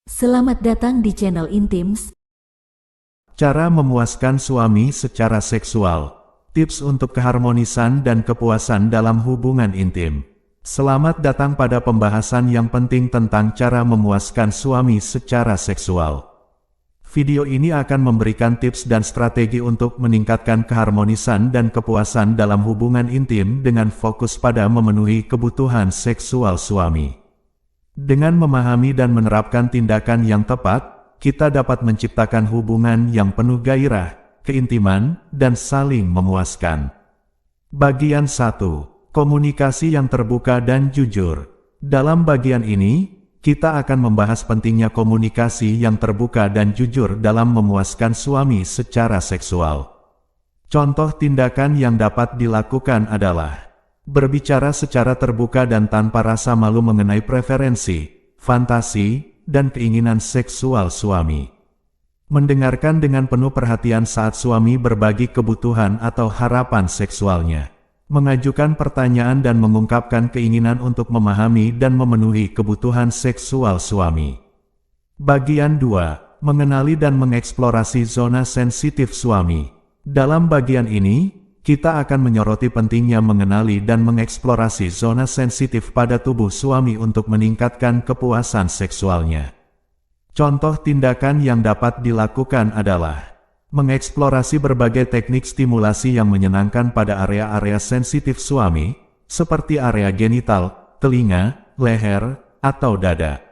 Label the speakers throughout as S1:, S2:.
S1: Selamat datang di channel Intims.
S2: Cara memuaskan suami secara seksual. Tips untuk keharmonisan dan kepuasan dalam hubungan intim. Selamat datang pada pembahasan yang penting tentang cara memuaskan suami secara seksual. Video ini akan memberikan tips dan strategi untuk meningkatkan keharmonisan dan kepuasan dalam hubungan intim dengan fokus pada memenuhi kebutuhan seksual suami. Dengan memahami dan menerapkan tindakan yang tepat, kita dapat menciptakan hubungan yang penuh gairah, keintiman, dan saling memuaskan. Bagian 1. Komunikasi yang terbuka dan jujur. Dalam bagian ini, kita akan membahas pentingnya komunikasi yang terbuka dan jujur dalam memuaskan suami secara seksual. Contoh tindakan yang dapat dilakukan adalah berbicara secara terbuka dan tanpa rasa malu mengenai preferensi, fantasi, dan keinginan seksual suami. Mendengarkan dengan penuh perhatian saat suami berbagi kebutuhan atau harapan seksualnya. Mengajukan pertanyaan dan mengungkapkan keinginan untuk memahami dan memenuhi kebutuhan seksual suami. Bagian 2. Mengenali dan mengeksplorasi zona sensitif suami. Dalam bagian ini, kita akan menyoroti pentingnya mengenali dan mengeksplorasi zona sensitif pada tubuh suami untuk meningkatkan kepuasan seksualnya. Contoh tindakan yang dapat dilakukan adalah mengeksplorasi berbagai teknik stimulasi yang menyenangkan pada area-area sensitif suami, seperti area genital, telinga, leher, atau dada.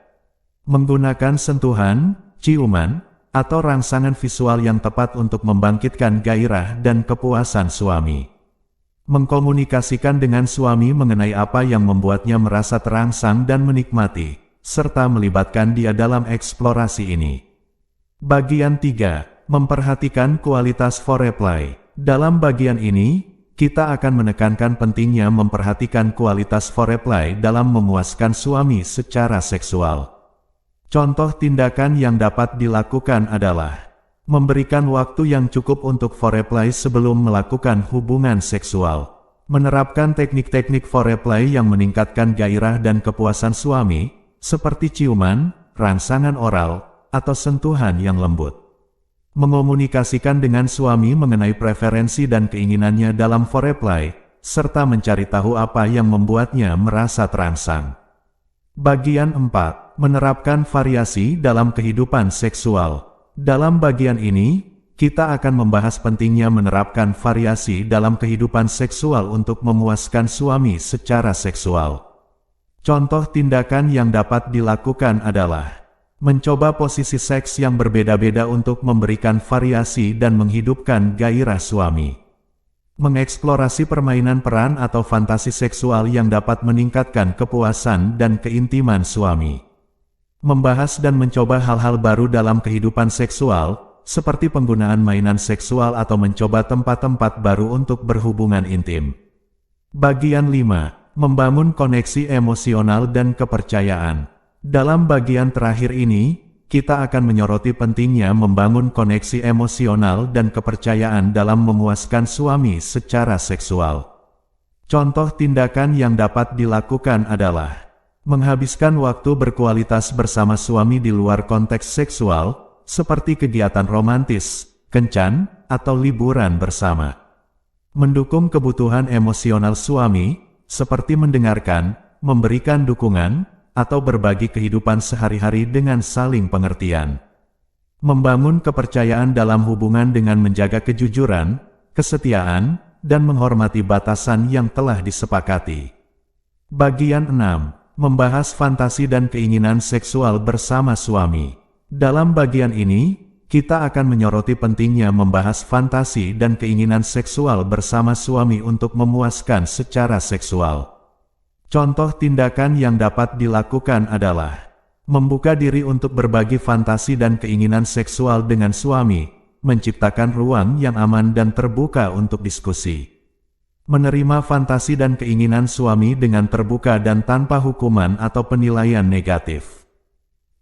S2: Menggunakan sentuhan, ciuman, atau rangsangan visual yang tepat untuk membangkitkan gairah dan kepuasan suami. Mengkomunikasikan dengan suami mengenai apa yang membuatnya merasa terangsang dan menikmati, serta melibatkan dia dalam eksplorasi ini. Bagian 3. Memperhatikan kualitas foreplay. Dalam bagian ini, kita akan menekankan pentingnya memperhatikan kualitas foreplay dalam memuaskan suami secara seksual. Contoh tindakan yang dapat dilakukan adalah memberikan waktu yang cukup untuk foreplay sebelum melakukan hubungan seksual. Menerapkan teknik-teknik foreplay yang meningkatkan gairah dan kepuasan suami, seperti ciuman, rangsangan oral, atau sentuhan yang lembut. Mengomunikasikan dengan suami mengenai preferensi dan keinginannya dalam foreplay, serta mencari tahu apa yang membuatnya merasa terangsang. Bagian 4. Menerapkan variasi dalam kehidupan seksual. Dalam bagian ini, kita akan membahas pentingnya menerapkan variasi dalam kehidupan seksual untuk memuaskan suami secara seksual. Contoh tindakan yang dapat dilakukan adalah mencoba posisi seks yang berbeda-beda untuk memberikan variasi dan menghidupkan gairah suami. Mengeksplorasi permainan peran atau fantasi seksual yang dapat meningkatkan kepuasan dan keintiman suami. Membahas dan mencoba hal-hal baru dalam kehidupan seksual, seperti penggunaan mainan seksual atau mencoba tempat-tempat baru untuk berhubungan intim. Bagian 5. Membangun koneksi emosional dan kepercayaan. Dalam bagian terakhir ini, kita akan menyoroti pentingnya membangun koneksi emosional dan kepercayaan dalam memuaskan suami secara seksual. Contoh tindakan yang dapat dilakukan adalah menghabiskan waktu berkualitas bersama suami di luar konteks seksual, seperti kegiatan romantis, kencan, atau liburan bersama. Mendukung kebutuhan emosional suami, seperti mendengarkan, memberikan dukungan, atau berbagi kehidupan sehari-hari dengan saling pengertian. Membangun kepercayaan dalam hubungan dengan menjaga kejujuran, kesetiaan, dan menghormati batasan yang telah disepakati. Bagian 6. Membahas fantasi dan keinginan seksual bersama suami. Dalam bagian ini, kita akan menyoroti pentingnya membahas fantasi dan keinginan seksual bersama suami untuk memuaskan secara seksual. Contoh tindakan yang dapat dilakukan adalah membuka diri untuk berbagi fantasi dan keinginan seksual dengan suami, menciptakan ruang yang aman dan terbuka untuk diskusi. Menerima fantasi dan keinginan suami dengan terbuka dan tanpa hukuman atau penilaian negatif.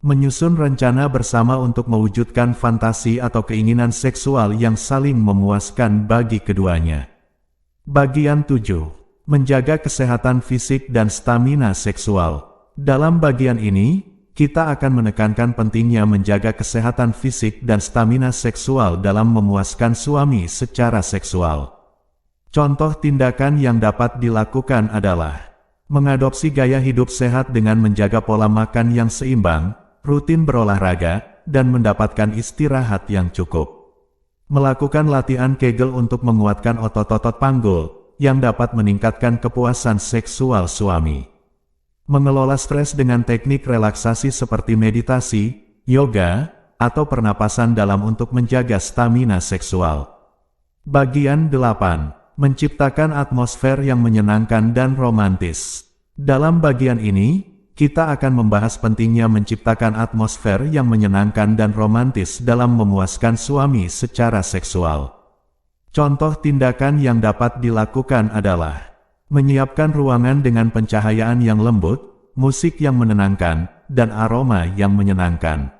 S2: Menyusun rencana bersama untuk mewujudkan fantasi atau keinginan seksual yang saling memuaskan bagi keduanya. Bagian 7. Menjaga kesehatan fisik dan stamina seksual. Dalam bagian ini, kita akan menekankan pentingnya menjaga kesehatan fisik dan stamina seksual dalam memuaskan suami secara seksual. Contoh tindakan yang dapat dilakukan adalah mengadopsi gaya hidup sehat dengan menjaga pola makan yang seimbang, rutin berolahraga, dan mendapatkan istirahat yang cukup. Melakukan latihan Kegel untuk menguatkan otot-otot panggul, yang dapat meningkatkan kepuasan seksual suami. Mengelola stres dengan teknik relaksasi seperti meditasi, yoga, atau pernapasan dalam untuk menjaga stamina seksual. Bagian 8. Menciptakan atmosfer yang menyenangkan dan romantis. Dalam bagian ini, kita akan membahas pentingnya menciptakan atmosfer yang menyenangkan dan romantis dalam memuaskan suami secara seksual. Contoh tindakan yang dapat dilakukan adalah menyiapkan ruangan dengan pencahayaan yang lembut, musik yang menenangkan, dan aroma yang menyenangkan.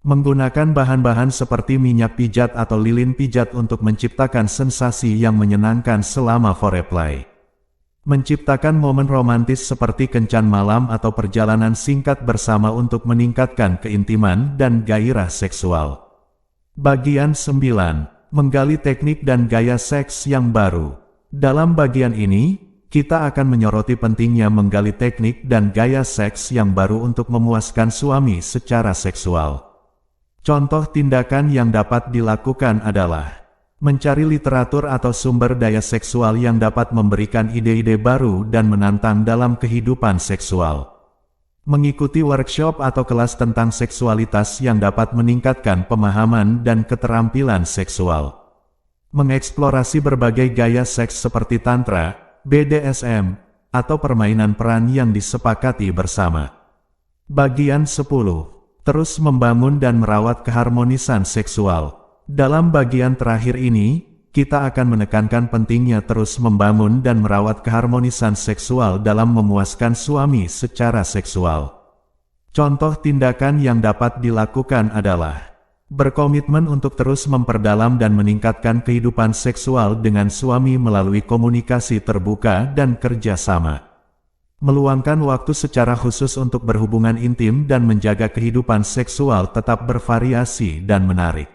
S2: Menggunakan bahan-bahan seperti minyak pijat atau lilin pijat untuk menciptakan sensasi yang menyenangkan selama foreplay. Menciptakan momen romantis seperti kencan malam atau perjalanan singkat bersama untuk meningkatkan keintiman dan gairah seksual. Bagian 9. Menggali teknik dan gaya seks yang baru. Dalam bagian ini, kita akan menyoroti pentingnya menggali teknik dan gaya seks yang baru untuk memuaskan suami secara seksual. Contoh tindakan yang dapat dilakukan adalah mencari literatur atau sumber daya seksual yang dapat memberikan ide-ide baru dan menantang dalam kehidupan seksual. Mengikuti workshop atau kelas tentang seksualitas yang dapat meningkatkan pemahaman dan keterampilan seksual. Mengeksplorasi berbagai gaya seks seperti tantra, BDSM, atau permainan peran yang disepakati bersama. Bagian 10. Terus membangun dan merawat keharmonisan seksual. Dalam bagian terakhir ini, kita akan menekankan pentingnya terus membangun dan merawat keharmonisan seksual dalam memuaskan suami secara seksual. Contoh tindakan yang dapat dilakukan adalah berkomitmen untuk terus memperdalam dan meningkatkan kehidupan seksual dengan suami melalui komunikasi terbuka dan kerjasama. Meluangkan waktu secara khusus untuk berhubungan intim dan menjaga kehidupan seksual tetap bervariasi dan menarik.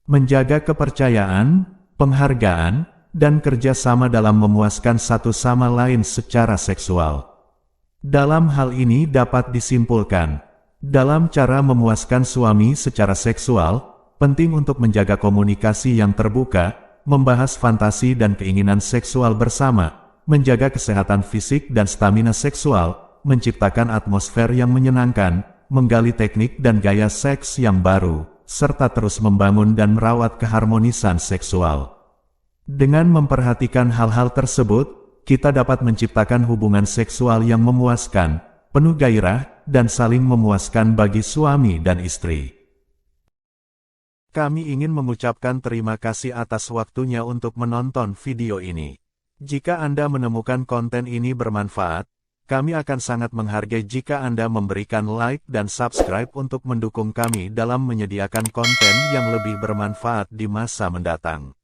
S2: Menjaga kepercayaan, penghargaan, dan kerjasama dalam memuaskan satu sama lain secara seksual. Dalam hal ini dapat disimpulkan, dalam cara memuaskan suami secara seksual, penting untuk menjaga komunikasi yang terbuka, membahas fantasi dan keinginan seksual bersama, menjaga kesehatan fisik dan stamina seksual, menciptakan atmosfer yang menyenangkan, menggali teknik dan gaya seks yang baru, serta terus membangun dan merawat keharmonisan seksual. Dengan memperhatikan hal-hal tersebut, kita dapat menciptakan hubungan seksual yang memuaskan, penuh gairah, dan saling memuaskan bagi suami dan istri. Kami ingin mengucapkan terima kasih atas waktunya untuk menonton video ini. Jika Anda menemukan konten ini bermanfaat, kami akan sangat menghargai jika Anda memberikan like dan subscribe untuk mendukung kami dalam menyediakan konten yang lebih bermanfaat di masa mendatang.